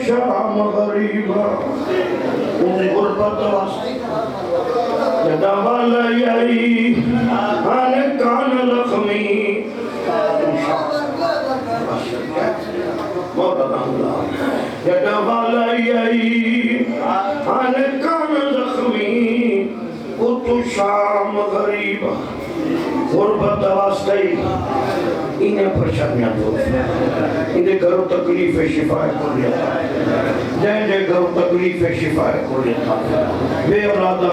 शाम गरीबा उन गुरबत वास्ते जदा वाला यही आने कान लखमी जदा वाला यही आने कान लखमी कुतु शाम गरीबा गुरबत वास्ते इन्हें परेशानियां दूर इन्हें घरों तकलीफ शिफा को लिया जय जय घरों तकलीफ शिफा को लिया बे औलादा